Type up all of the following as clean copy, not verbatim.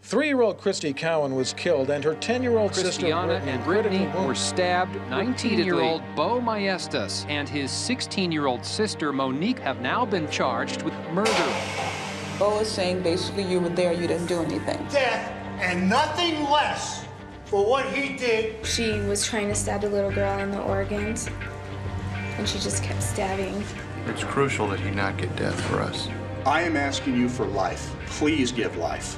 3-year-old Christy Cowan was killed, and her 10-year-old sister Christiana and Brittany were stabbed. 19-year-old Bo Maestas and his 16-year-old sister Monique have now been charged with murder. Bo is saying basically you were there, you didn't do anything. Death and nothing less for what he did. She was trying to stab the little girl in the organs, and she just kept stabbing. It's crucial that he not get death for us. I am asking you for life. Please give life.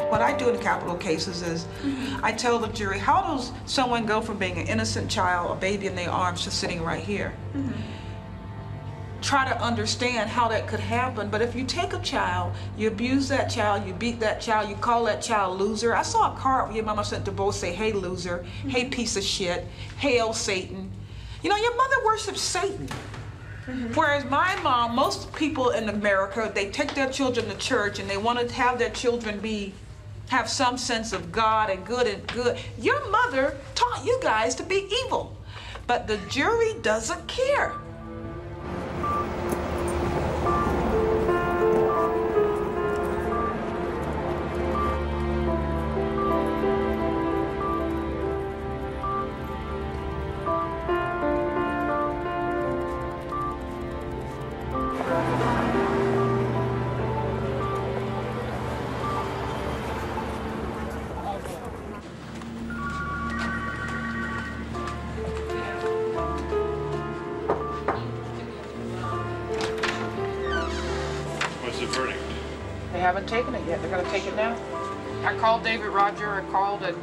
What I do in capital cases is I tell the jury, how does someone go from being an innocent child, a baby in their arms, to sitting right here? Try to understand how that could happen. But if you take a child, you abuse that child, you beat that child, you call that child loser. I saw a card where your mama sent to both say, hey loser, hey piece of shit, hail Satan. You know, your mother worships Satan. Whereas my mom, most people in America, they take their children to church and they want to have their children have some sense of God and good and good. Your mother taught you guys to be evil, but the jury doesn't care. They haven't taken it yet. They're going to take it now. I called David Roger. I called and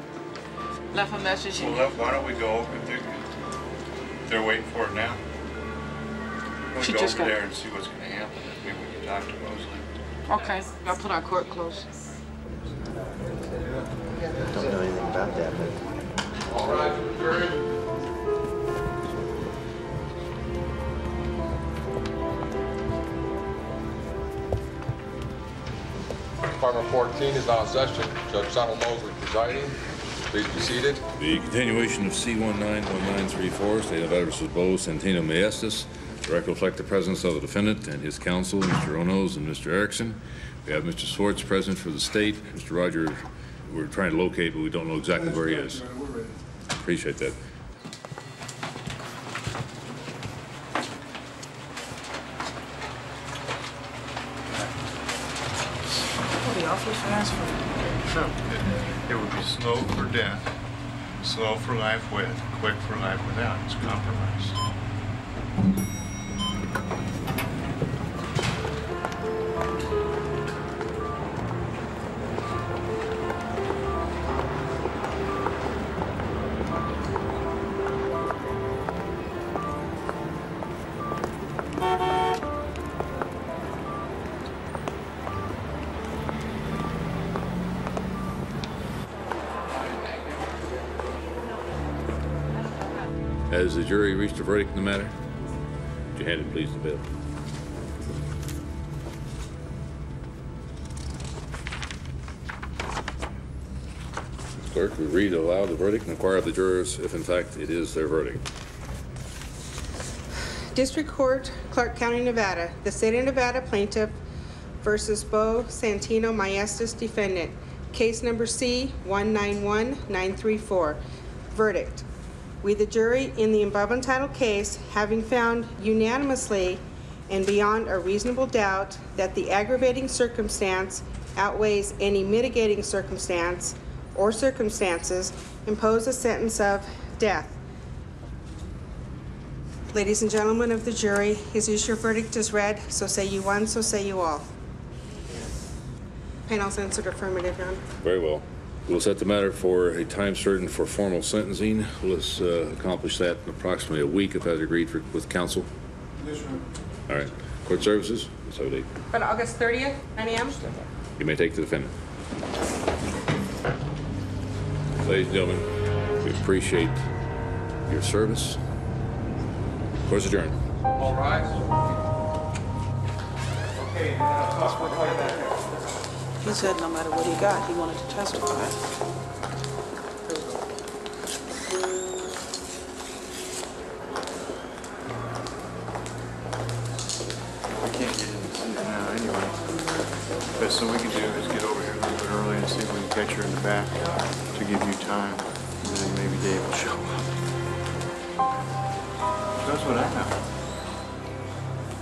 left a message. Well, why don't we go if they're waiting for it now? We'll go over there and see what's going to happen. Maybe we can talk to Rosalie. Okay. I'll put our court close. Don't know anything about that, but... All right, jury. Department 14 is now in session. Judge Donald Mosley presiding. Please be seated. The continuation of C-191934, State of vs. Bo Santino Maestas. The record reflect the presence of the defendant and his counsel, Mr. Onos and Mr. Erickson. We have Mr. Swartz present for the state. Mr. Roger, we're trying to locate, but we don't know exactly where he is. Appreciate that. Sure. It would be slow for death, slow for life with, quick for life without. It's compromised. Has the jury reached a verdict in the matter? Would you hand it, please, to Bill? Clerk, we read aloud the verdict and inquire of the jurors if, in fact, it is their verdict. District Court, Clark County, Nevada. The State of Nevada plaintiff versus Bo Santino Maestas defendant. Case number C-191934. Verdict. We, the jury, in the above entitled case, having found unanimously and beyond a reasonable doubt that the aggravating circumstance outweighs any mitigating circumstance, or circumstances impose a sentence of death. Ladies and gentlemen of the jury, is your verdict is read, so say you one, so say you all. Panel's answered affirmative, Your Honor. Very well. We'll set the matter for a time certain for formal sentencing. Let's accomplish that in approximately a week, if that's agreed with counsel. Yes, sir. All right. Court services, let's have a date. On August 30th, 9 a.m. You may take the defendant. Ladies and gentlemen, we appreciate your service. Court's adjourned. All rise. He said no matter what he got, he wanted to testify. We can't get in the seat now anyway. Best thing we can do is get over here a little bit early and see if we can catch her in the back to give you time. And then maybe Dave will show up. That's what I know.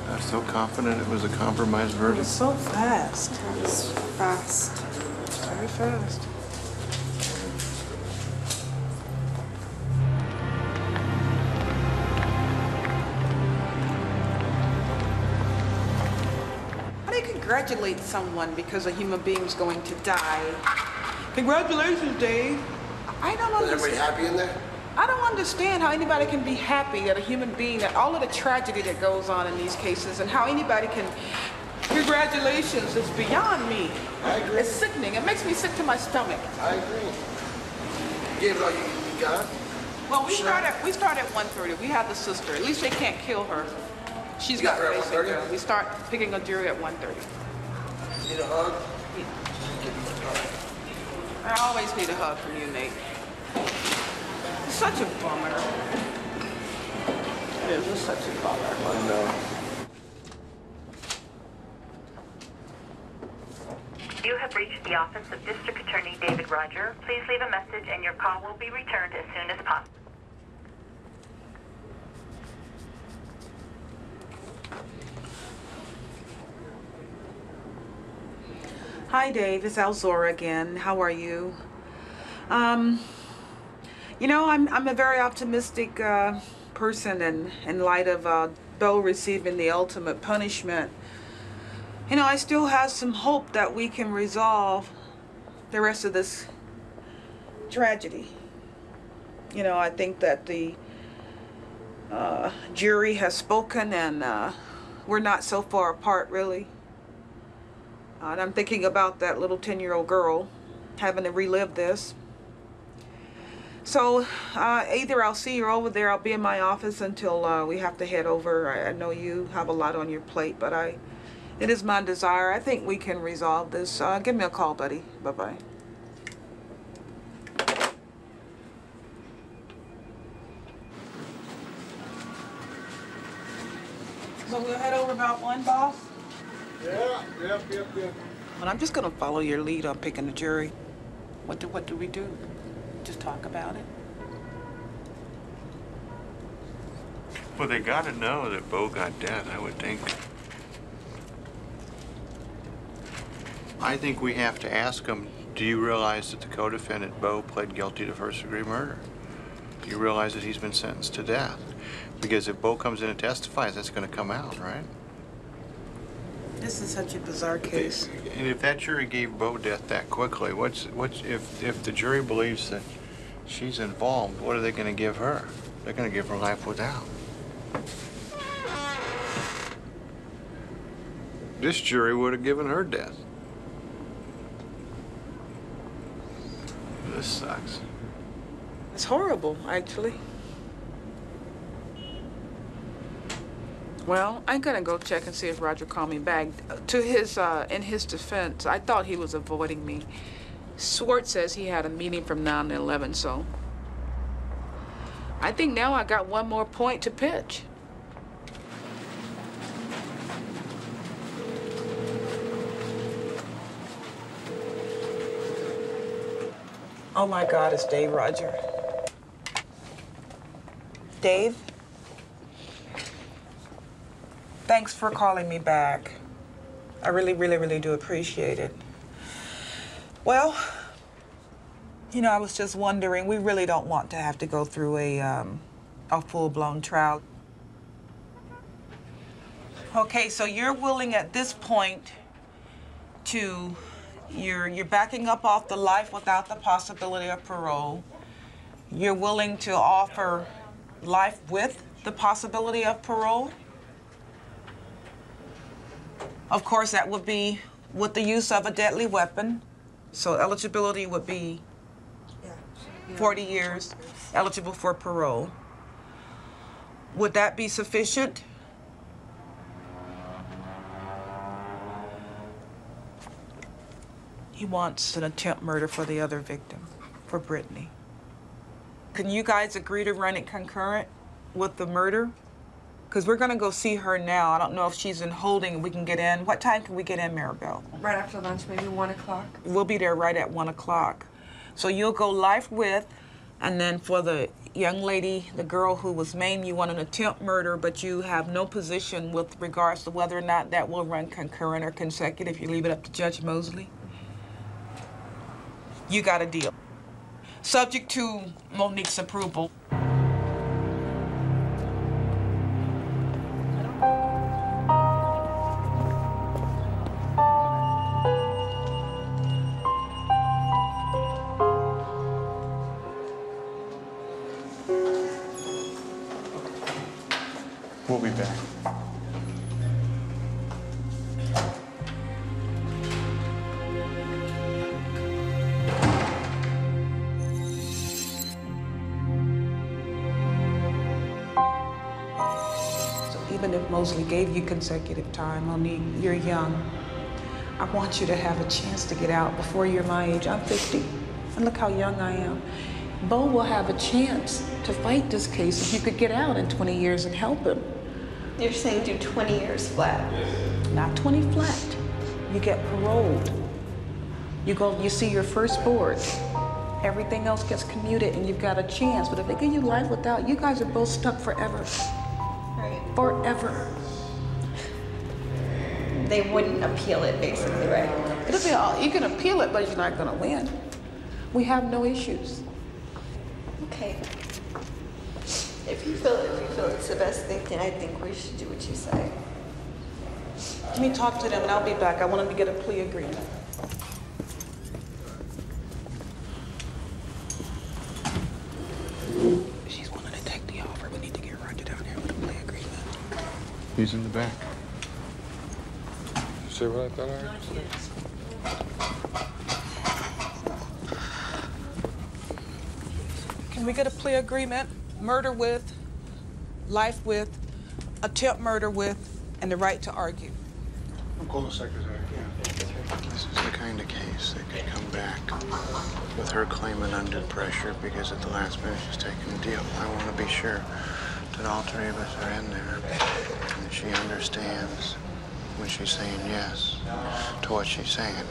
I was so confident it was a compromised It verdict. was so fast. That was fast. Very fast. How do you congratulate someone because a human being's going to die? Congratulations, Dave. I don't understand. Is everybody happy in there? I don't understand how anybody can be happy that a human being, that all of the tragedy that goes on in these cases, and how anybody can, congratulations, it's beyond me. I agree. It's sickening. It makes me sick to my stomach. I agree. You gave it all you got? Well, we start at 1:30. We have the sister. At least they can't kill her. She's You got got her at basic 1:30? girl. We start picking a jury at 1:30. Need a hug? I always need a hug from you, Nate. It's such a bummer. It is just such a bummer. I know. You have reached the office of District Attorney David Roger. Please leave a message and your call will be returned as soon as possible. Hi, Dave. It's Alzora again. How are you? You know, I'm a very optimistic person, and in light of Bo receiving the ultimate punishment, you know, I still have some hope that we can resolve the rest of this tragedy. You know, I think that the jury has spoken, and we're not so far apart, really. And I'm thinking about that little 10-year-old girl having to relive this. So either I'll see you over there, I'll be in my office until we have to head over. I know you have a lot on your plate, but it is my desire. I think we can resolve this. Give me a call, buddy. Bye-bye. So we'll head over about 1, boss? Yeah, yep. Well, I'm just gonna follow your lead on picking the jury. What do we do? Just talk about it? Well, they gotta know that Bo got death, I would think. I think we have to ask them, do you realize that the co-defendant, Bo, pled guilty to first-degree murder? Do you realize that he's been sentenced to death? Because if Bo comes in and testifies, that's gonna come out, right? This is such a bizarre case. And if that jury gave Bo death that quickly, if the jury believes that she's involved, what are they gonna give her? They're gonna give her life without. This jury would have given her death. This sucks. It's horrible, actually. Well, I'm gonna go check and see if Roger called me back. To his, in his defense, I thought he was avoiding me. Swartz says he had a meeting from 9 to 11, so I think now I got one more point to pitch. Oh my God, it's Dave Roger. Dave? Thanks for calling me back. I really do appreciate it. Well, You know, I was just wondering, we really don't want to have to go through a full-blown trial. Okay, so you're willing at this point to, you're backing up off the life without the possibility of parole. You're willing to offer life with the possibility of parole? Of course, that would be with the use of a deadly weapon. So eligibility would be 40 years, eligible for parole. Would that be sufficient? He wants an attempt murder for the other victim, for Brittany. Can you guys agree to run it concurrent with the murder? Because we're gonna go see her now. I don't know if she's in holding and we can get in. What time can we get in, Maribel? Right after lunch, maybe 1 o'clock. We'll be there right at 1 o'clock. So you'll go life with, and then for the young lady, the girl who was maimed, you want an attempt murder, but you have no position with regards to whether or not that will run concurrent or consecutive. You leave it up to Judge Mosley. You got a deal. Subject to Monique's approval. We'll be back. Even if Mosley gave you consecutive time, Monique, you're young. I want you to have a chance to get out before you're my age. I'm 50, and look how young I am. Bo will have a chance to fight this case if you could get out in 20 years and help him. You're saying do 20 years flat? Not 20 flat. You get paroled. You see your first board. Everything else gets commuted and you've got a chance. But if they give you life without, you guys are both stuck forever. Right. Forever. They wouldn't appeal it, basically, right? It'll be all, you can appeal it, but you're not gonna win. We have no issues. Okay. If you feel it's the best thing, then I think we should do what you say. Let me talk to them and I'll be back. I want them to get a plea agreement. She's willing to take the offer. We need to get Roger down here with a plea agreement. He's in the back. You see what I thought I heard you say? Can we get a plea agreement? Murder with, life with, attempt murder with, and the right to argue. I'll call the secretary. This is the kind of case that could come back with her claiming undue pressure because at the last minute she's taking a deal. I want to be sure that all three of us are in there and that she understands when she's saying yes to what she's saying,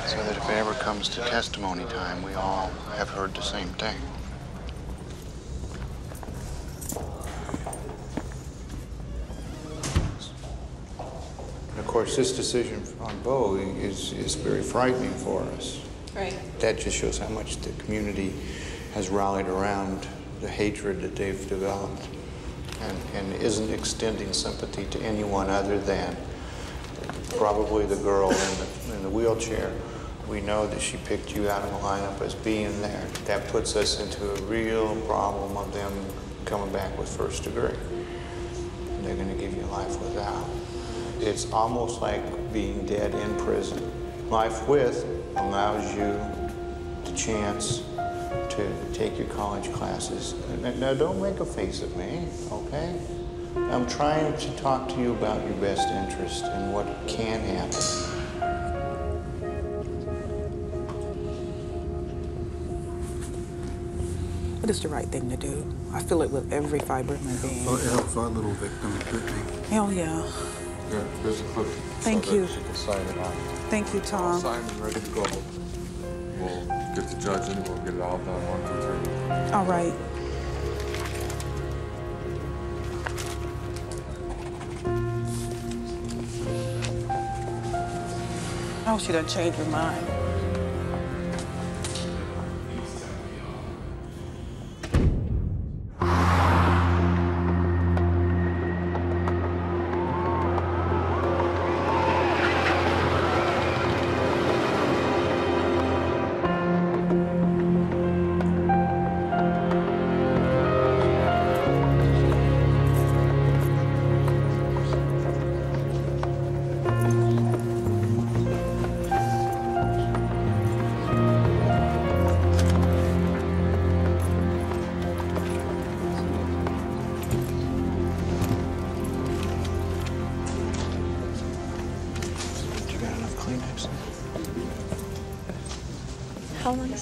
so that if it ever comes to testimony time, we all have heard the same thing. Of course, this decision on Bo is very frightening for us. Right. That just shows how much the community has rallied around the hatred that they've developed and isn't extending sympathy to anyone other than probably the girl in the wheelchair. We know that she picked you out of the lineup as being there. That puts us into a real problem of them coming back with first degree. And they're going to give you life without. It's almost like being dead in prison. Life with allows you the chance to take your college classes. Now, don't make a face at me, okay? I'm trying to talk to you about your best interest and what can happen. It is the right thing to do. I feel it with every fiber of my being. Well, it helps our little victim, Brittany. Hell yeah. Here, here's a clip. Thank so you. that she can sign it on. Thank you, Tom. Signed and ready to go. We'll get the judge in and we'll get it all done. 1, 2, 3. All right. Oh, she done changed her mind.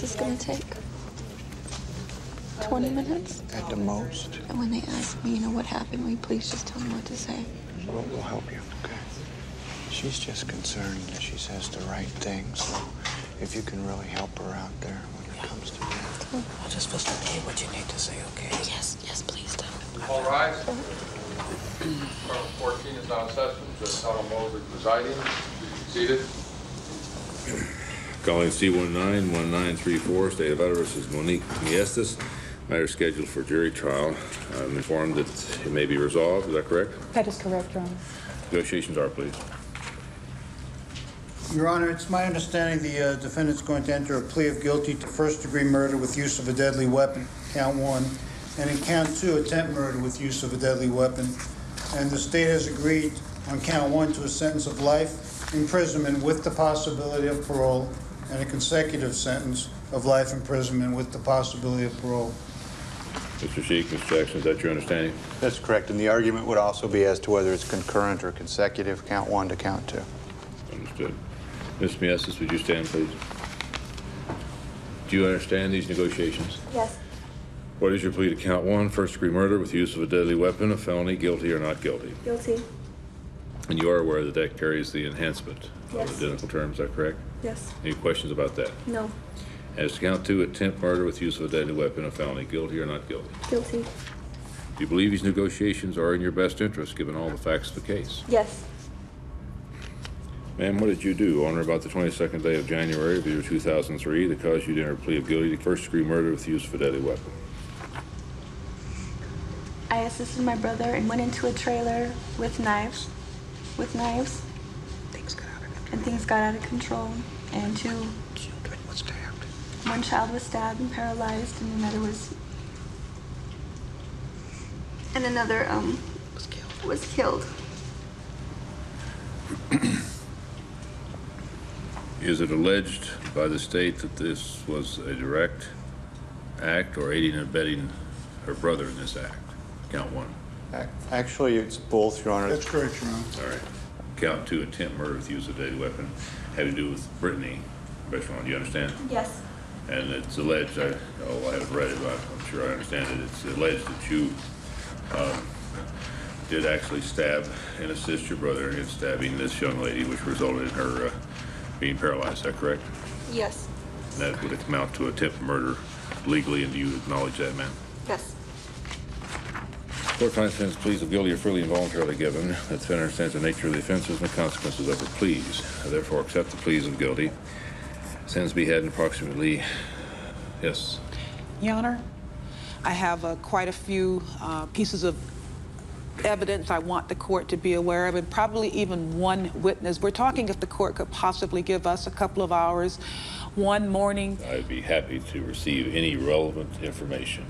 this gonna take? 20 minutes? At the most. And when they ask me, what happened, will you please just tell me what to say? We'll help you, okay? She's just concerned that she says the right thing, so if you can really help her out there when it comes to that. I'll just supposed to tell you what you need to say, okay? Yes, please do. All rise. Department 14 is now in session. Judge Donald Mosley presiding. Seated. Calling C-19-1934, State of Idaho versus Monique Miestas. Matter scheduled for jury trial. I'm informed that it may be resolved. Is that correct? That is correct, Your Honor. Negotiations are, please. Your Honor, it's my understanding the defendant's going to enter a plea of guilty to first-degree murder with use of a deadly weapon, count 1, and in count 2, attempt murder with use of a deadly weapon. And the state has agreed on count 1 to a sentence of life imprisonment with the possibility of parole and a consecutive sentence of life imprisonment with the possibility of parole. Mr. Sheik, Mr. Jackson, is that your understanding? That's correct, and the argument would also be as to whether it's concurrent or consecutive, count 1 to count 2. Understood. Ms. Miestas, would you stand, please? Do you understand these negotiations? Yes. What is your plea to count 1, first-degree murder with use of a deadly weapon, a felony, guilty or not guilty? Guilty. And you are aware that that carries the enhancement Yes. of identical terms, is that correct? Yes. Any questions about that? No. As to count 2, attempt murder with use of a deadly weapon, a felony, guilty or not guilty? Guilty. Do you believe these negotiations are in your best interest, given all the facts of the case? Yes. Ma'am, what did you do on or about the 22nd day of January of the year 2003 that caused you to enter a plea of guilty to first-degree murder with use of a deadly weapon? I assisted my brother and went into a trailer with knives. Things got out of control. And 2 children were stabbed. One child was stabbed and paralyzed, and another was killed. Is it alleged by the state that this was a direct act or aiding and abetting her brother in this act? Count 1. Actually, it's both, Your Honor. That's correct, Your Honor. All right. Count 2, attempt murder with use of a deadly weapon, having to do with Brittany Bechelon. Do you understand? Yes. And it's alleged, I haven't read it, but I'm sure I understand it. It's alleged that you did actually stab and assist your brother in stabbing this young lady, which resulted in her being paralyzed. Is that correct? Yes. That would amount to attempt murder legally, and do you acknowledge that, ma'am? Yes. Court finds defendant's pleas of guilty are freely and voluntarily given. The defendant understands the nature of the offenses and the consequences of her pleas. I therefore accept the pleas of guilty. Sentence be had in approximately, yes. Your Honor, I have quite a few pieces of evidence I want the court to be aware of, and probably even one witness. We're talking if the court could possibly give us a couple of hours, one morning. I'd be happy to receive any relevant information.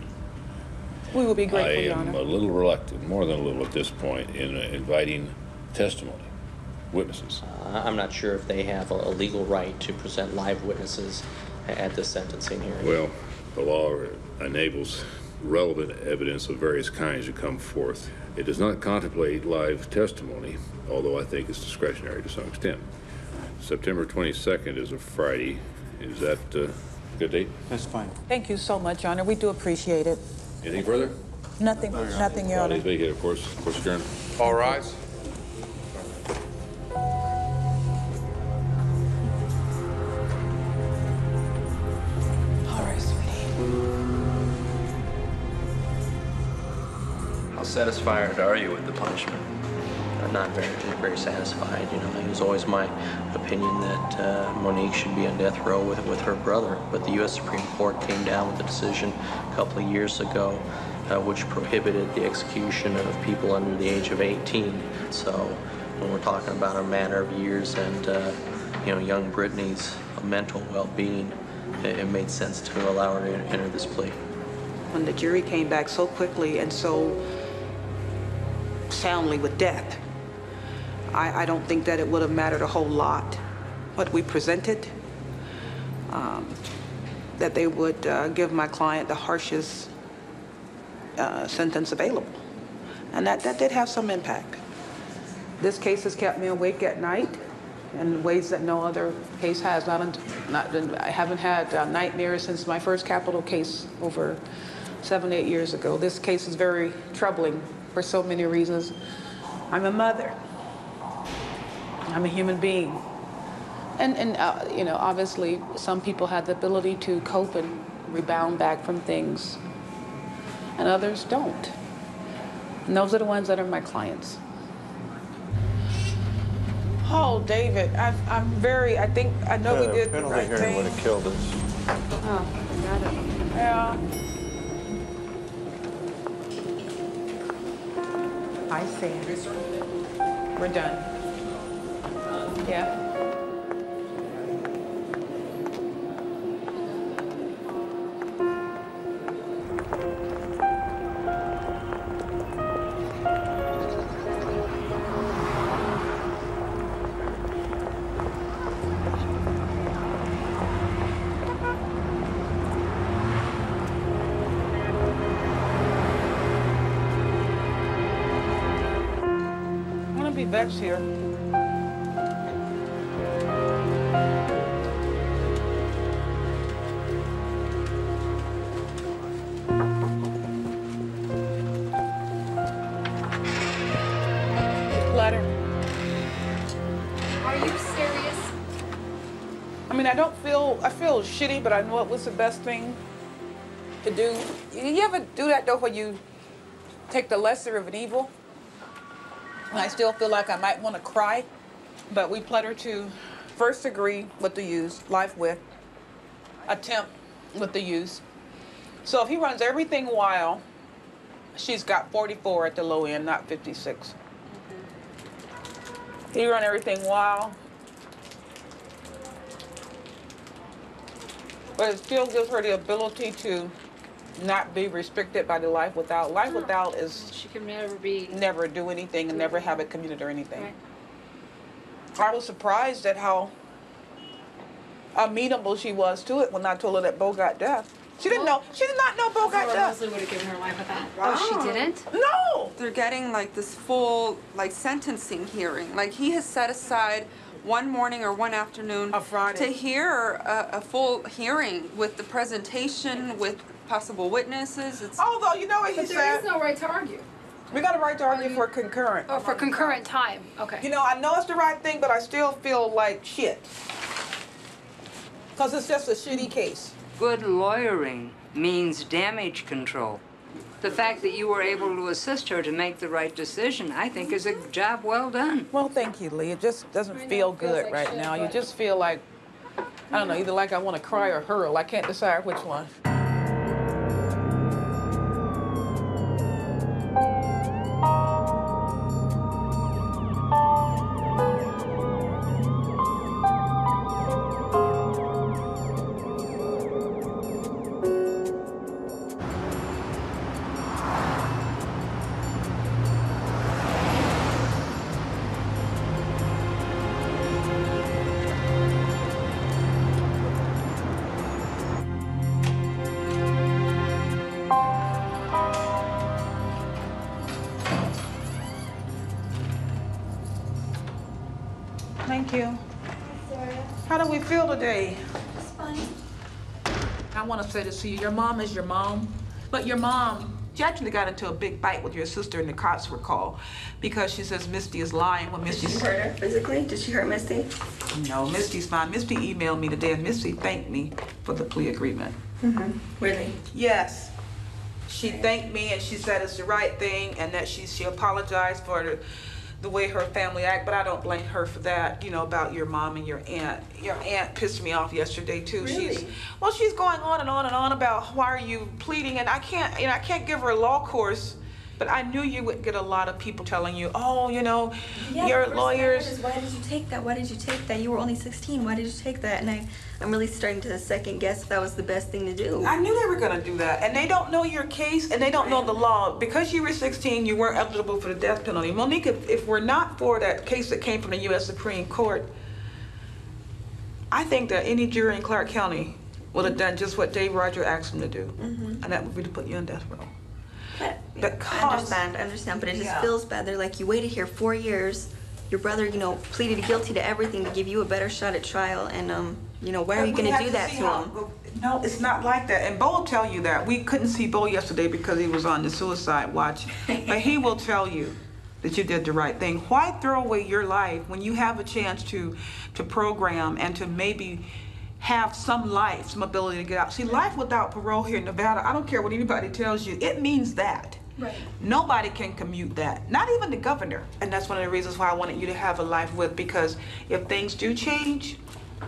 We will be grateful, Your Honor. I am a little reluctant, more than a little at this point, in inviting testimony, witnesses. I'm not sure if they have a legal right to present live witnesses at the sentencing hearing. Well, the law enables relevant evidence of various kinds to come forth. It does not contemplate live testimony, although I think it's discretionary to some extent. September 22nd is a Friday. Is that a good date? That's fine. Thank you so much, Your Honor. We do appreciate it. Anything further? Nothing, Your Honor. Please vacate, of course. Course adjourned. All rise. All right, sweetie. How satisfied are you with the punishment? I'm not very satisfied. It was always my opinion that Monique should be on death row with her brother. But the U.S. Supreme Court came down with a decision a couple of years ago which prohibited the execution of people under the age of 18. So when we're talking about a matter of years and young Brittany's mental well-being, it made sense to allow her to enter this plea. When the jury came back so quickly and so soundly with death, I don't think that it would have mattered a whole lot what we presented, that they would give my client the harshest sentence available. And that did have some impact. This case has kept me awake at night, in ways that no other case has. I haven't had nightmares since my first capital case over 7, 8 years ago. This case is very troubling for so many reasons. I'm a mother. I'm a human being. And you know, obviously, some people have the ability to cope and rebound back from things, and others don't. And those are the ones that are my clients. Oh, David, I think, I know we did the right thing. Would have killed us. Oh, got it. Yeah. I see. We're done. Yeah. Vex here. Letter. Are you serious? I mean, I feel shitty, but I know it was the best thing to do. You ever do that though, where you take the lesser of an evil? And I still feel like I might want to cry, but we pled her to first degree with the use, life with, attempt with the use. So if he runs everything wild, she's got 44 at the low end, not 56. He run everything wild, but it still gives her the ability to not be restricted by the life without. Life without is she can never do anything and never have it committed or anything. Right. I was surprised at how amenable she was to it when I told her that Bo got death. She didn't know. She did not know Bo got death. Leslie would have given her life without. Wow. Oh, she didn't? No. They're getting like this full sentencing hearing. Like he has set aside one morning or one afternoon to hear a full hearing with the presentation with possible witnesses. Although, you know what he said? There is no right to argue. We got a right to argue for concurrent. Oh, for concurrent time. Okay. You know, I know it's the right thing, but I still feel like shit. Because it's just a shitty case. Good lawyering means damage control. The fact that you were able to assist her to make the right decision, I think, is a job well done. Well, thank you, Lee. It just doesn't feel good right now. You just feel like, I don't know, either like I want to cry or hurl. I can't decide which one. Thank you. How do we feel today? It's fine. I want to say this to you. Your mom is your mom, but your mom, she actually got into a big fight with your sister, and the cops were called because she says Misty is lying when Misty. Did she hurt her physically? Did she hurt Misty? No, Misty's fine. Misty emailed me today, and Misty thanked me for the plea agreement. Mm-hmm. Really? Yes. She thanked me, and she said it's the right thing, and that she apologized for the way her family act, but I don't blame her for that, you know, about your mom and your aunt. Your aunt pissed me off yesterday too. Really? She's going on and on and on about why are you pleading, and I can't give her a law course, but I knew you would get a lot of people telling you, oh, you know, your lawyers. Why did you take that? Why did you take that? You were only 16. Why did you take that? And I'm really starting to second guess if that was the best thing to do. I knew they were going to do that, and they don't know your case, and they don't know the law. Because you were 16, you weren't eligible for the death penalty. Monique, if we're not for that case that came from the U.S. Supreme Court, I think that any jury in Clark County would have done just what Dave Roger asked them to do, and that would be to put you on death row. I understand, but it just feels bad. They're like, you waited here 4 years. your brother, you know, pleaded guilty to everything to give you a better shot at trial, and you know, why are you going to do that to him? No, it's not like that. And Bo will tell you that. We couldn't see Bo yesterday because he was on the suicide watch. But he will tell you that you did the right thing. Why throw away your life when you have a chance to program and to maybe have some life, some ability to get out? See, life without parole here in Nevada, I don't care what anybody tells you, it means that. Right. Nobody can commute that, not even the governor. And that's one of the reasons why I wanted you to have a life with, because if things do change,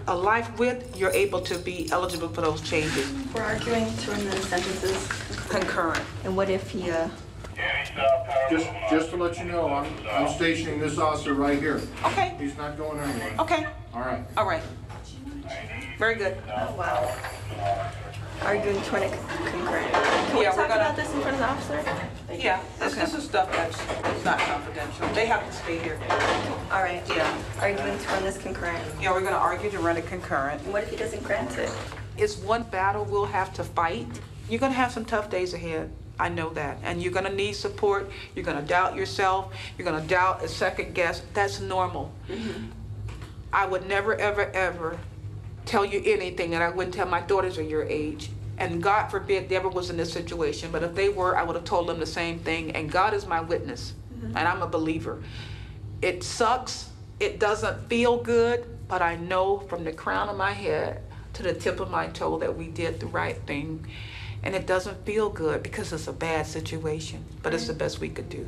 a life with, you're able to be eligible for those changes. We're arguing to run the sentences concurrent. And what if he, Just to let you know, I'm stationing this officer right here. Okay. He's not going anywhere. Okay. All right. All right. Very good. Oh, wow. Arguing to run it concurrent. Can we talk about this in front of the officer? Yeah, this is stuff that's not confidential. They have to stay here. All right. Yeah. Arguing to run this concurrent. Yeah, we're gonna argue to run it concurrent. And what if he doesn't grant it? It's one battle we'll have to fight. You're gonna have some tough days ahead. I know that. And you're gonna need support. You're gonna doubt yourself. You're gonna doubt and second guess. That's normal. Mm-hmm. I would never, ever, ever tell you anything that I wouldn't tell my daughters of your age. And God forbid they ever was in this situation. But if they were, I would have told them the same thing. And God is my witness. Mm-hmm. And I'm a believer. It sucks. It doesn't feel good. But I know from the crown of my head to the tip of my toe that we did the right thing. And it doesn't feel good because it's a bad situation. But it's the best we could do.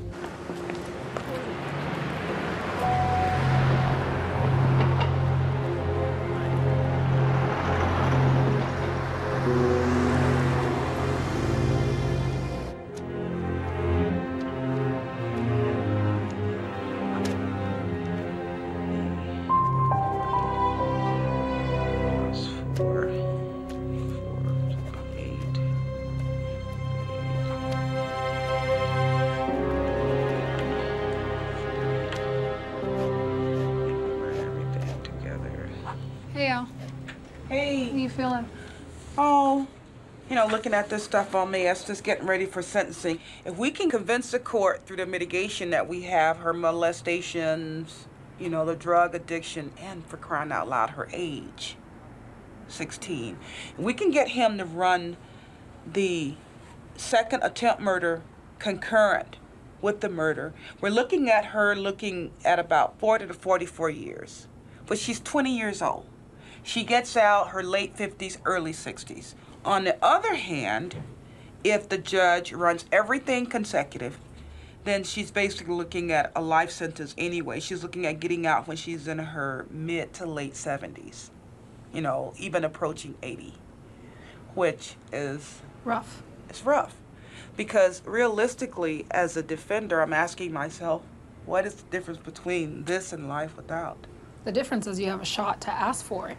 Hey, Al. Hey. How you feeling? Oh, you know, looking at this stuff on me, that's just getting ready for sentencing. If we can convince the court through the mitigation that we have, her molestations, you know, the drug addiction, and for crying out loud, her age, 16. If we can get him to run the second attempt murder concurrent with the murder, we're looking at her looking at about 40 to 44 years. But she's 20 years old. She gets out her late 50s, early 60s. On the other hand, if the judge runs everything consecutive, then she's basically looking at a life sentence anyway. She's looking at getting out when she's in her mid to late 70s, you know, even approaching 80, which is rough. It's rough. Because realistically, as a defender, I'm asking myself, what is the difference between this and life without? The difference is you have a shot to ask for it.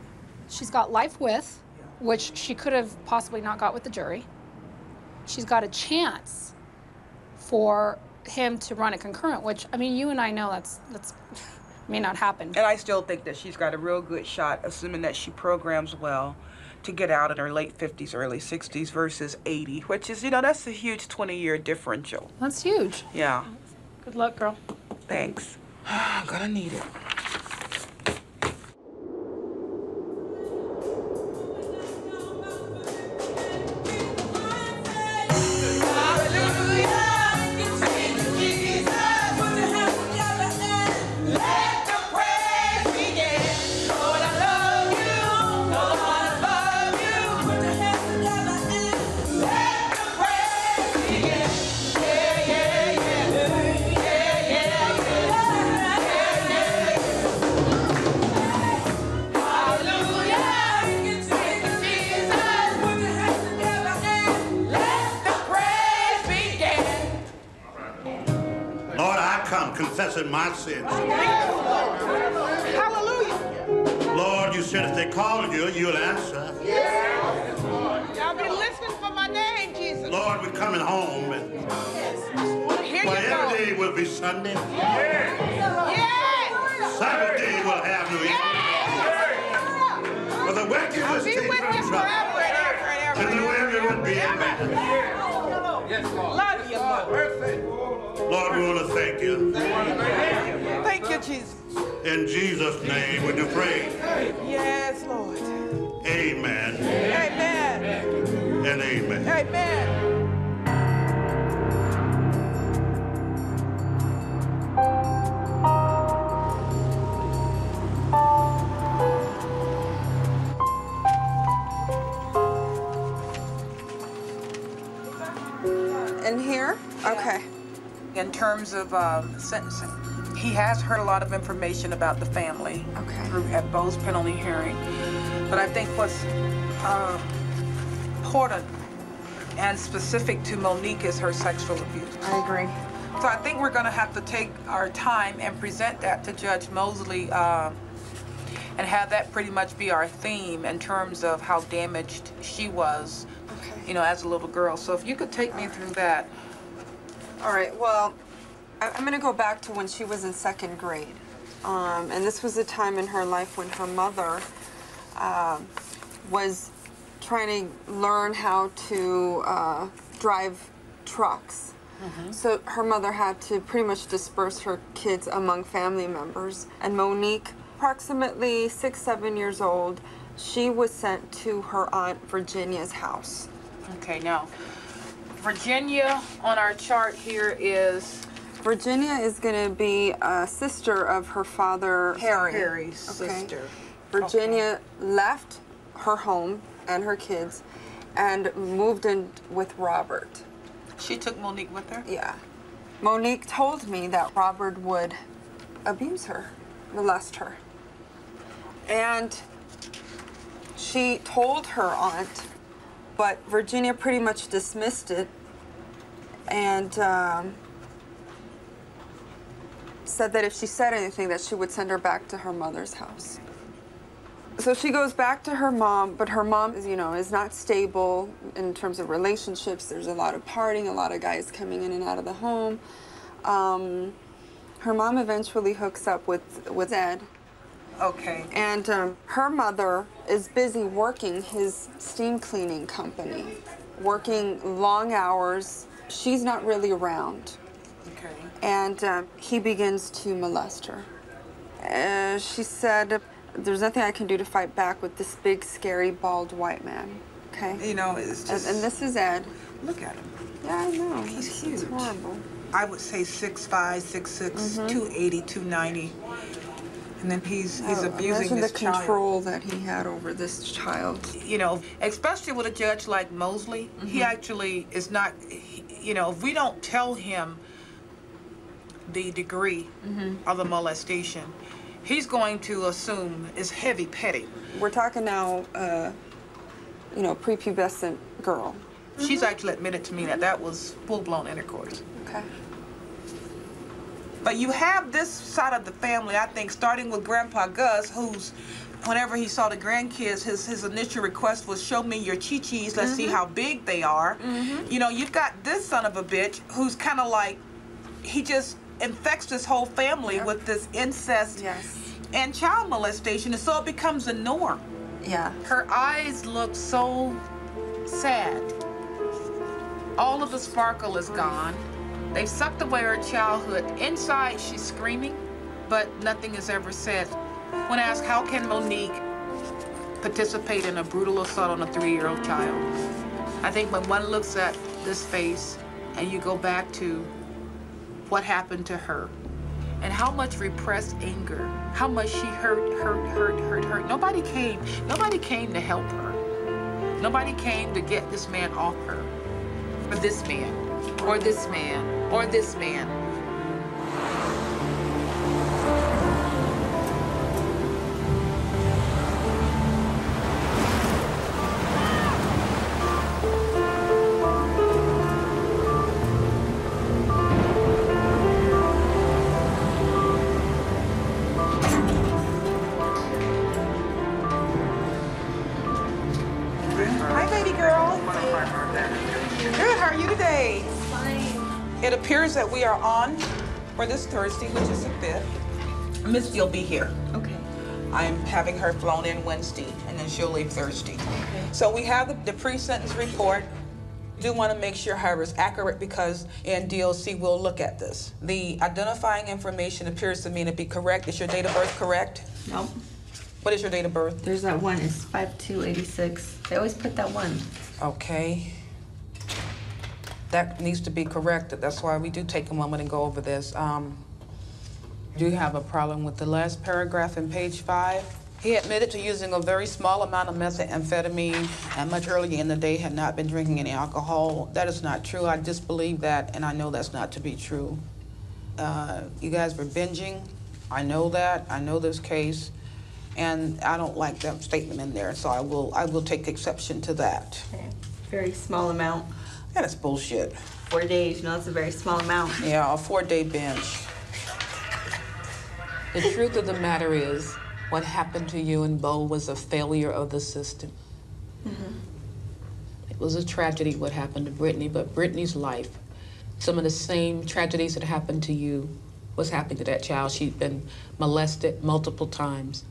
She's got life with, which she could have possibly not got with the jury. She's got a chance for him to run it concurrent, which, I mean, you and I know that's may not happen. And I still think that she's got a real good shot, assuming that she programs well, to get out in her late 50s, early 60s versus 80, which is, you know, that's a huge 20-year differential. That's huge. Yeah. Good luck, girl. Thanks. I'm gonna need it. Confessing my sins. Hallelujah. Lord, you said if they call you, you'll answer. Y'all been listening for my name, Jesus. Lord, we're coming home. And every day will be Sunday. Sabbath day will have no evening. For the wicked is taken from trouble. And the wicked will be in bed. Love you, Lord. Lord, we want to thank you. Thank you, Jesus. In Jesus' name, we do pray. Yes, Lord. Amen. Amen. And amen. Amen. In here? Okay. In terms of sentencing, he has heard a lot of information about the family at Bo's penalty hearing. But I think what's important and specific to Monique is her sexual abuse. I agree. So I think we're going to have to take our time and present that to Judge Mosley and have that pretty much be our theme in terms of how damaged she was, you know, as a little girl. So if you could take me through that. All right, well, I'm gonna go back to when she was in 2nd grade. And this was a time in her life when her mother was trying to learn how to drive trucks. So her mother had to pretty much disperse her kids among family members. And Monique, approximately 6, 7 years old, she was sent to her Aunt Virginia's house. Okay, now, Virginia on our chart here is... Virginia is going to be a sister of her father, Harry. Harry's sister. Virginia left her home and her kids and moved in with Robert. She took Monique with her? Yeah. Monique told me that Robert would abuse her, molest her. And she told her aunt, but Virginia pretty much dismissed it and said that if she said anything, that she would send her back to her mother's house. So she goes back to her mom, but her mom is, you know, is not stable in terms of relationships. There's a lot of partying, a lot of guys coming in and out of the home. Her mom eventually hooks up with Ed. Okay. And her mother is busy working his steam cleaning company, working long hours. She's not really around. Okay. And he begins to molest her. She said, there's nothing I can do to fight back with this big, scary, bald white man. Okay? You know, it's just... And this is Ed. Look at him. Yeah, I know. He's huge. It's horrible. I would say 6'5", 6'6", 280, 290. And then he's abusing imagine this the child. Control that he had over this child. You know, especially with a judge like Mosley, he actually is not, you know, if we don't tell him the degree of the molestation, he's going to assume it's heavy petty. We're talking now, you know, prepubescent girl. She's actually admitted to me that that was full-blown intercourse. Okay. But you have this side of the family, I think, starting with Grandpa Gus, who's, whenever he saw the grandkids, his initial request was, show me your chi-chis, let's see how big they are. You know, you've got this son of a bitch who's kind of like, he just infects this whole family with this incest and child molestation, and so it becomes a norm. Yeah. Her eyes look so sad. All of the sparkle is gone. They've sucked away her childhood. Inside, she's screaming, but nothing is ever said. When asked, how can Monique participate in a brutal assault on a 3-year-old child? I think when one looks at this face and you go back to what happened to her and how much repressed anger, how much she hurt. Nobody came to help her. Nobody came to get this man off her. Or this man, or this man, or this man. Hi, baby girl. Good, how are you today? Fine. It appears that we are on for this Thursday, which is the 5th. Misty will be here. Okay. I'm having her flown in Wednesday, and then she'll leave Thursday. Okay. So we have the pre-sentence report. Do want to make sure, however, it's accurate because in DLC we'll look at this. The identifying information appears to me to be correct. Is your date of birth correct? Nope. What is your date of birth? There's that one. It's 5/2/86. They always put that one. Okay. That needs to be corrected. That's why we do take a moment and go over this. Do you have a problem with the last paragraph in page 5? He admitted to using a very small amount of methamphetamine and much earlier in the day had not been drinking any alcohol. That is not true. I disbelieve that, and I know that's not to be true. You guys were binging. I know that. I know this case. And I don't like that statement in there, so I will take exception to that. Okay. Very small amount. Yeah, that's bullshit. 4 days, that's a very small amount. Yeah, a 4-day binge. The truth of the matter is, what happened to you and Bo was a failure of the system. It was a tragedy what happened to Brittany, but Brittany's life, some of the same tragedies that happened to you was happening to that child. She'd been molested multiple times,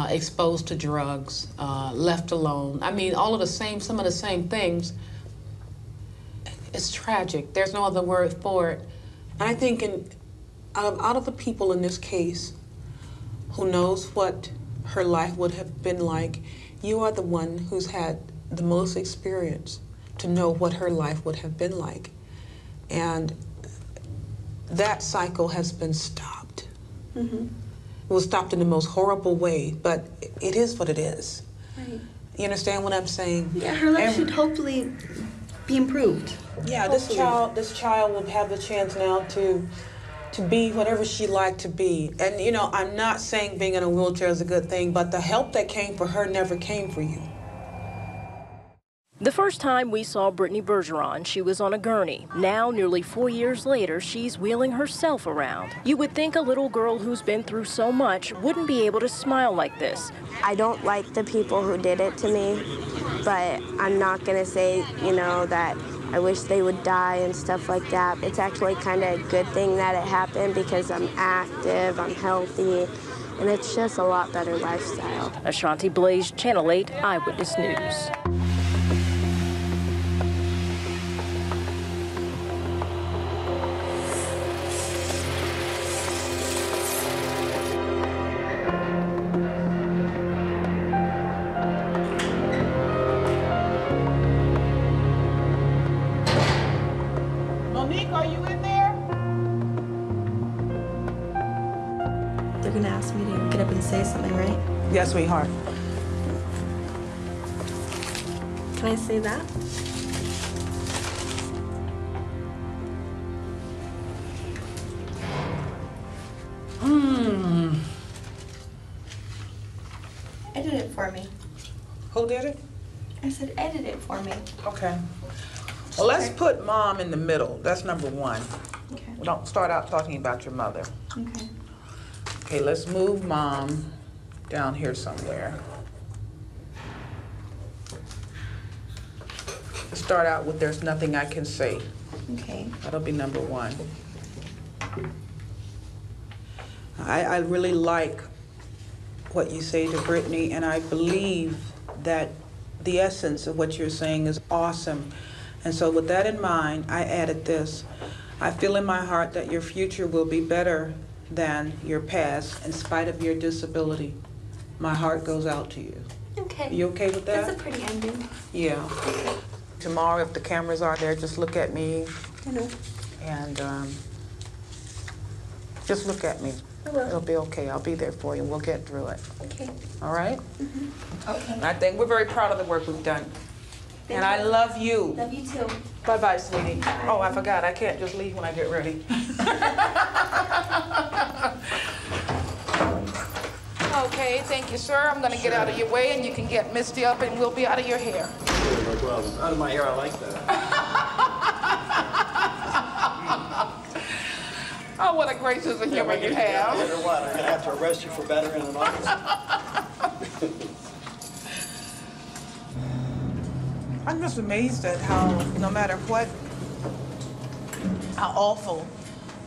exposed to drugs, left alone. I mean, all of the same, some of the same things. It's tragic. There's no other word for it. And I think out of the people in this case who knows what her life would have been like, you are the one who's had the most experience to know what her life would have been like. And that cycle has been stopped. It was stopped in the most horrible way, but it is what it is. Right. You understand what I'm saying? Yeah, her life should hopefully be improved. Yeah, Hopefully. this child will have the chance now to be whatever she liked to be. And you know, I'm not saying being in a wheelchair is a good thing, but the help that came for her never came for you. The first time we saw Brittany Bergeron, she was on a gurney. Now, nearly 4 years later, she's wheeling herself around. You would think a little girl who's been through so much wouldn't be able to smile like this. I don't like the people who did it to me, but I'm not gonna say, you know, that I wish they would die and stuff like that. It's actually kind of a good thing that it happened because I'm active, I'm healthy, and it's just a lot better lifestyle. Ashanti Blaze, Channel 8 Eyewitness News. Monique, are you in there? They're gonna ask me to get up and say something, right? Yes, sweetheart. Can I say that? Edit it for me. Who did it? I said edit it for me. Okay. Well, let's put mom in the middle. That's number one. Okay. We don't start out talking about your mother. Okay. Okay, let's move mom down here somewhere. Let's start out with there's nothing I can say. Okay. That'll be number one. I really like what you say to Brittany, and I believe that the essence of what you're saying is awesome. And so with that in mind, I added this. I feel in my heart that your future will be better than your past in spite of your disability. My heart goes out to you. Okay. You okay with that? That's a pretty ending. Yeah. Tomorrow, if the cameras are there, just look at me. I know. And just look at me. I will. It'll be okay. I'll be there for you. We'll get through it. Okay. All right? Okay. And I think we're very proud of the work we've done. Thank And I you. love you. Love you too. Bye-bye, sweetie. Oh, I forgot. I can't just leave when I get ready. Okay, thank you, sir. I'm going to get out of your way, and you can get Misty up, and we'll be out of your hair. No problem. Out of my hair, I like that. Oh, what a great sense of humor you have. You know what? I'm going to have to arrest you for battering an officer. I'm just amazed at how, no matter how awful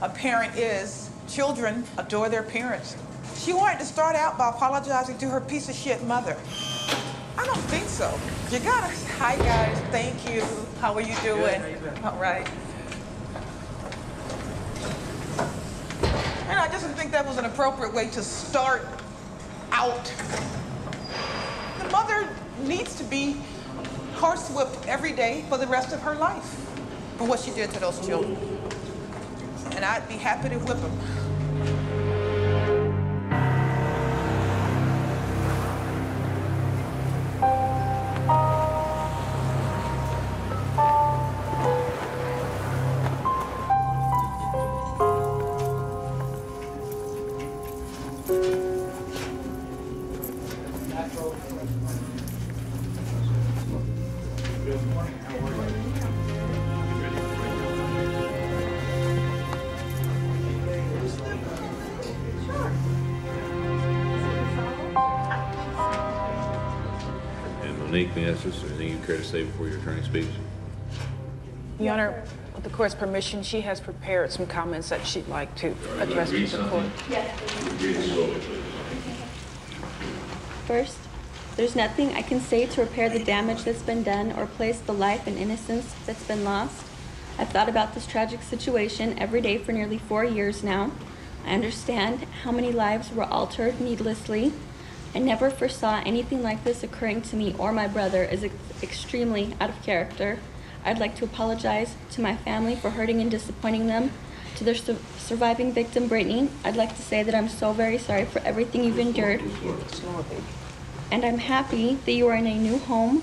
a parent is, children adore their parents. She wanted to start out by apologizing to her piece of shit mother. I don't think so. You got us. Hi, guys. Thank you. How are you doing? All right. And I just didn't think that was an appropriate way to start out. The mother needs to be horsewhipped every day for the rest of her life for what she did to those children. And I'd be happy to whip them. Monique, may I ask this, is there anything you care to say before your attorney speaks? Your Honor, with the court's permission, she has prepared some comments that she'd like to address to the court. First, there's nothing I can say to repair the damage that's been done or place the life and innocence that's been lost. I've thought about this tragic situation every day for nearly 4 years now. I understand how many lives were altered needlessly. I never foresaw anything like this occurring to me or my brother is extremely out of character. I'd like to apologize to my family for hurting and disappointing them. To their surviving victim, Brittany, I'd like to say that I'm so very sorry for everything you've endured. And I'm happy that you are in a new home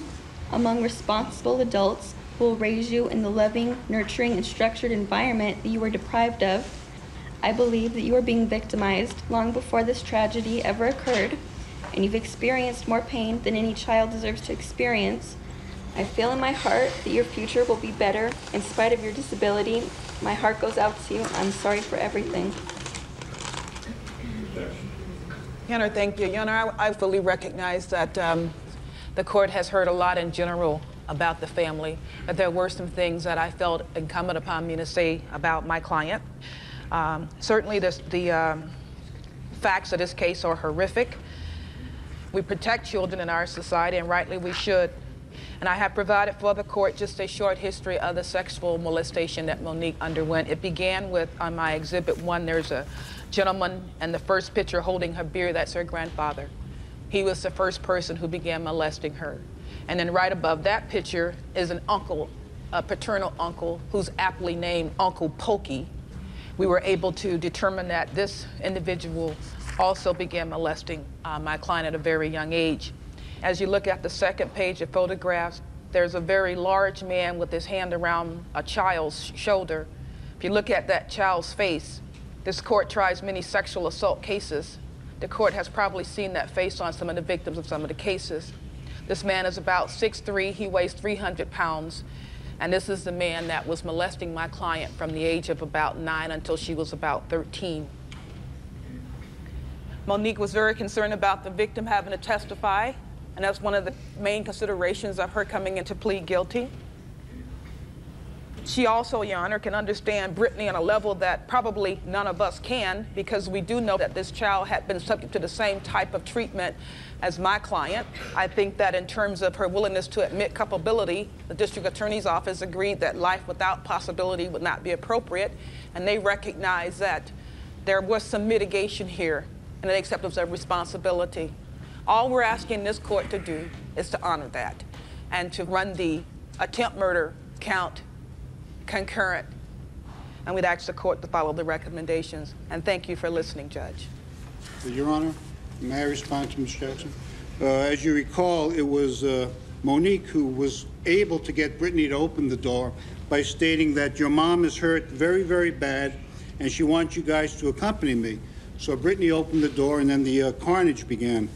among responsible adults who will raise you in the loving, nurturing, and structured environment that you were deprived of. I believe that you are being victimized long before this tragedy ever occurred, and you've experienced more pain than any child deserves to experience. I feel in my heart that your future will be better in spite of your disability. My heart goes out to you. I'm sorry for everything. Your Honor, thank you. Your Honor, I fully recognize that the court has heard a lot in general about the family, but there were some things that I felt incumbent upon me to say about my client. Certainly the facts of this case are horrific. We protect children in our society, and rightly we should. And I have provided for the court just a short history of the sexual molestation that Monique underwent. It began with, on my Exhibit 1, there's a gentleman in the first picture holding her beer. That's her grandfather. He was the first person who began molesting her. And then right above that picture is an uncle, a paternal uncle, who's aptly named Uncle Pokey. We were able to determine that this individual also began molesting my client at a very young age. As you look at the second page of photographs, there's a very large man with his hand around a child's shoulder. If you look at that child's face, this court tries many sexual assault cases. The court has probably seen that face on some of the victims of some of the cases. This man is about 6'3", he weighs 300 pounds, and this is the man that was molesting my client from the age of about 9 until she was about 13. Monique was very concerned about the victim having to testify, and that's one of the main considerations of her coming in to plead guilty. She also, Your Honor, can understand Brittany on a level that probably none of us can, because we do know that this child had been subject to the same type of treatment as my client. I think that in terms of her willingness to admit culpability, the district attorney's office agreed that life without possibility would not be appropriate, and they recognized that there was some mitigation here and an acceptance of responsibility. All we're asking this court to do is to honor that and to run the attempt murder count concurrent. And we'd ask the court to follow the recommendations. And thank you for listening, Judge. Your Honor, may I respond to Ms. Jackson? As you recall, it was Monique who was able to get Brittany to open the door by stating that your mom is hurt very, very bad, and she wants you guys to accompany me. So Brittany opened the door, and then the carnage began.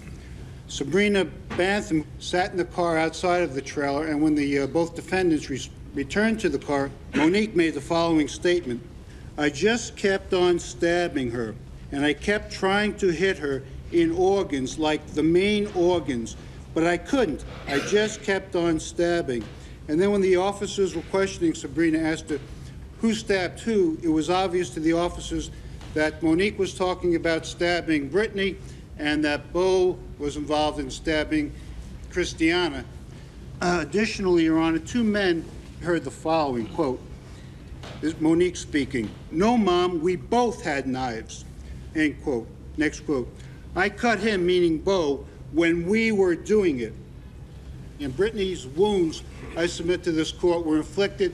Sabrina Bantham sat in the car outside of the trailer, and when the both defendants returned to the car, Monique made the following statement: "I just kept on stabbing her, and I kept trying to hit her in organs, like the main organs, but I couldn't. I just kept on stabbing." And then when the officers were questioning Sabrina as to who stabbed who, it was obvious to the officers that Monique was talking about stabbing Brittany and that Bo was involved in stabbing Christiana. Additionally, Your Honor, two men heard the following, quote, this is Monique speaking, "No, Mom, we both had knives," end quote. Next quote, "I cut him," meaning Bo, "when we were doing it." And Brittany's wounds, I submit to this court, were inflicted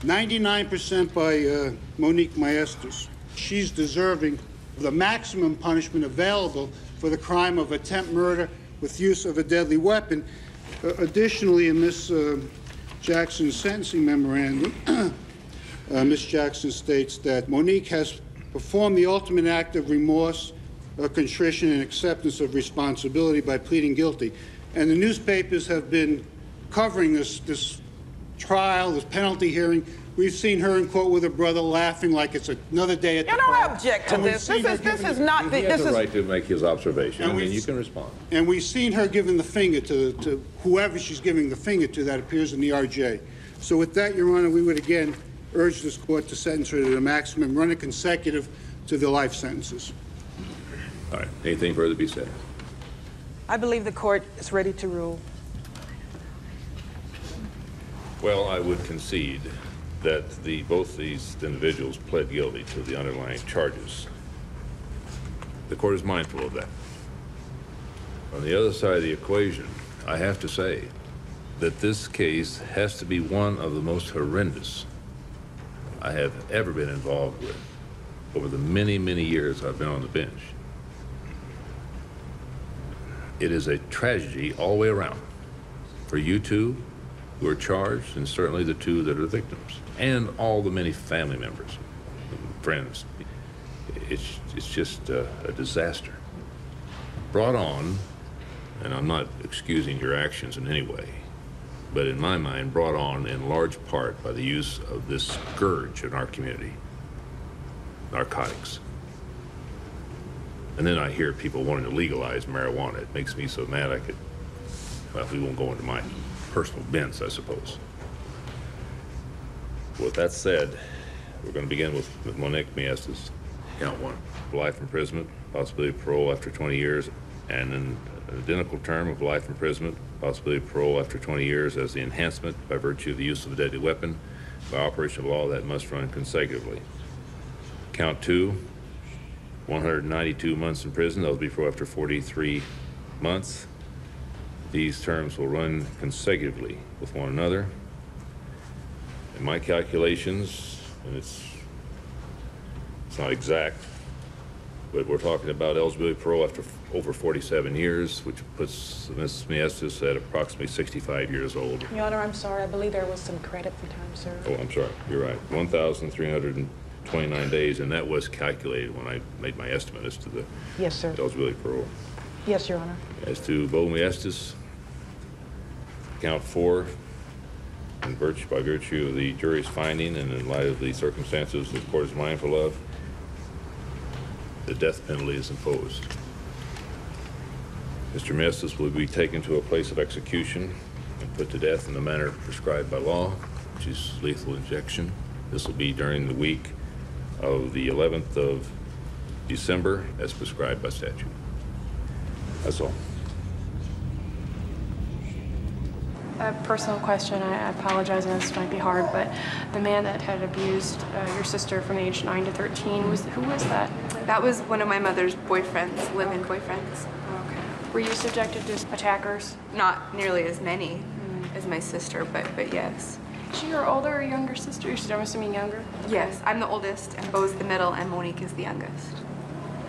99% by Monique Maestas. She's deserving of the maximum punishment available for the crime of attempt murder with use of a deadly weapon. Additionally, in Ms. Jackson's sentencing memorandum, Ms. Jackson states that Monique has performed the ultimate act of remorse, contrition, and acceptance of responsibility by pleading guilty. And the newspapers have been covering this trial, this penalty hearing. We've seen her in court with her brother laughing like it's another day at the park. I object to this. This is not the. He has the right to make his observation. I mean, you can respond. And we've seen her giving the finger to whoever she's giving the finger to that appears in the RJ. So with that, Your Honor, we would again urge this court to sentence her to the maximum, run it consecutive to the life sentences. All right. Anything further to be said? I believe the court is ready to rule. Well, I would concede that both these individuals pled guilty to the underlying charges. The court is mindful of that. On the other side of the equation, I have to say that this case has to be one of the most horrendous I have ever been involved with over the many, many years I've been on the bench. It is a tragedy all the way around for you two who are charged, and certainly the two that are the victims, and all the many family members and friends. It's just a disaster. Brought on, and I'm not excusing your actions in any way, but in my mind, brought on in large part by the use of this scourge in our community, narcotics. And then I hear people wanting to legalize marijuana. It makes me so mad I could, well, we won't go into my personal bents, I suppose. With that said, we're going to begin with Monique Maestas. Count one, life imprisonment, possibility of parole after 20 years, and an identical term of life imprisonment, possibility of parole after 20 years as the enhancement by virtue of the use of a deadly weapon. By operation of law, that must run consecutively. Count two, 192 months in prison. That'll be parole after 43 months. These terms will run consecutively with one another. In my calculations, and it's not exact, but we're talking about eligibility parole after over 47 years, which puts Ms. Maestas at approximately 65 years old. Your Honor, I'm sorry. I believe there was some credit for time served. Oh, I'm sorry. You're right. 1,329 days, and that was calculated when I made my estimate as to the Yes, sir. eligibility parole. Yes, Your Honor. As to Bo Maestas, count four, by virtue of the jury's finding and in light of the circumstances the court is mindful of, the death penalty is imposed. Mr. Maestas will be taken to a place of execution and put to death in the manner prescribed by law, which is lethal injection. This will be during the week of the 11th of December as prescribed by statute. That's all. A personal question, I apologize, and this might be hard, but the man that had abused your sister from age 9 to 13, who was that? That was one of my mother's boyfriends, live-in boyfriends. Okay. Were you subjected to attackers? Not nearly as many as my sister, but yes. Is she your older or younger sister? I'm assuming younger? Yes, I'm the oldest, and Bo's the middle, and Monique is the youngest.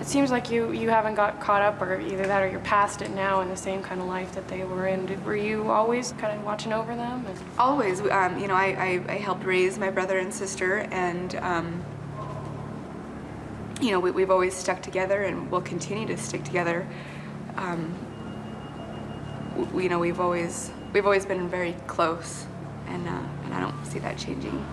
It seems like you haven't got caught up, or either that or you're past it now in the same kind of life that they were in. Were you always kind of watching over them? Always. I helped raise my brother and sister, and we've always stuck together, and we'll continue to stick together. We've always been very close, and I don't see that changing.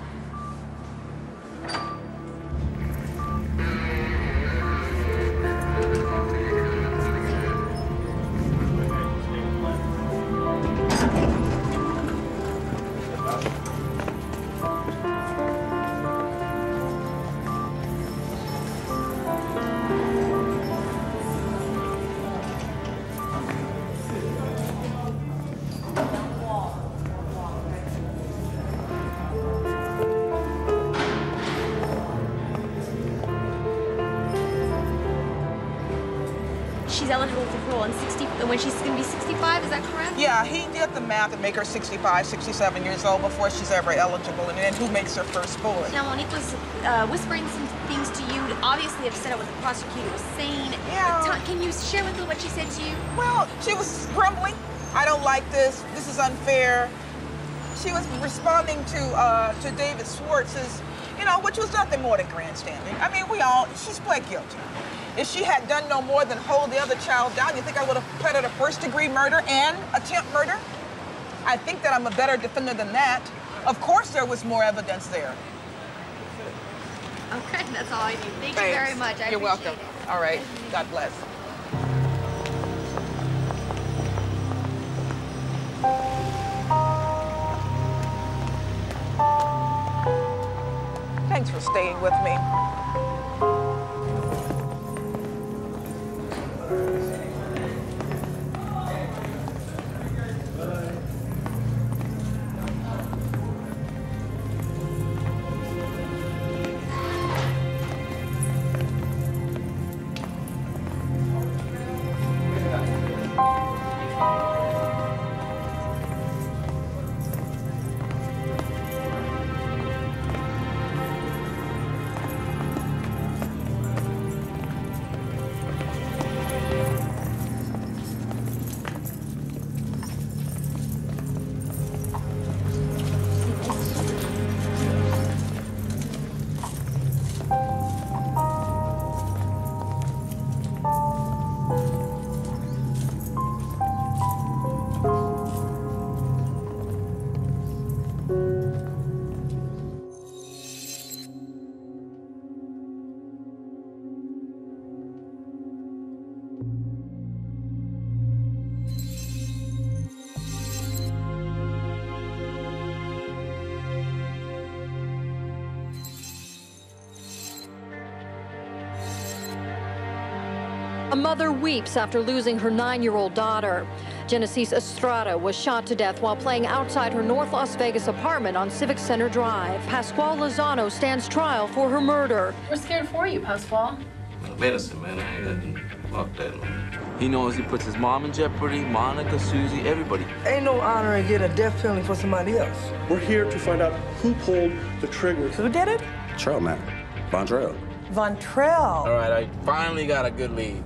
she's eligible for parole when she's going to be 65, is that correct? Yeah, he did the math and make her 65, 67 years old before she's ever eligible, and then who makes her first board? Now, Monique was whispering some things to you, obviously upset at what the prosecutor was saying. Yeah. Can you share with me what she said to you? Well, she was grumbling. I don't like this. This is unfair. She was responding to David Schwartz's, which was nothing more than grandstanding. I mean, she's pled guilty. If she had done no more than hold the other child down, you think I would have pled her to first-degree murder and attempt murder? I think that I'm a better defender than that. Of course there was more evidence there. Okay, that's all I need. Thank Thanks. you very much. You're welcome. All right. God bless. Thanks for staying with me. A mother weeps after losing her 9-year-old daughter. Genesis Estrada was shot to death while playing outside her North Las Vegas apartment on Civic Center Drive. Pascual Lozano stands trial for her murder. We're scared for you, Pascual. Medicine, man. I ain't fuck that, man. He knows he puts his mom in jeopardy, Monica, Susie, everybody. Ain't no honor in getting a death penalty for somebody else. We're here to find out who pulled the trigger. Who did it? Trail man. Von Trail. Von Trail. All right, I finally got a good lead.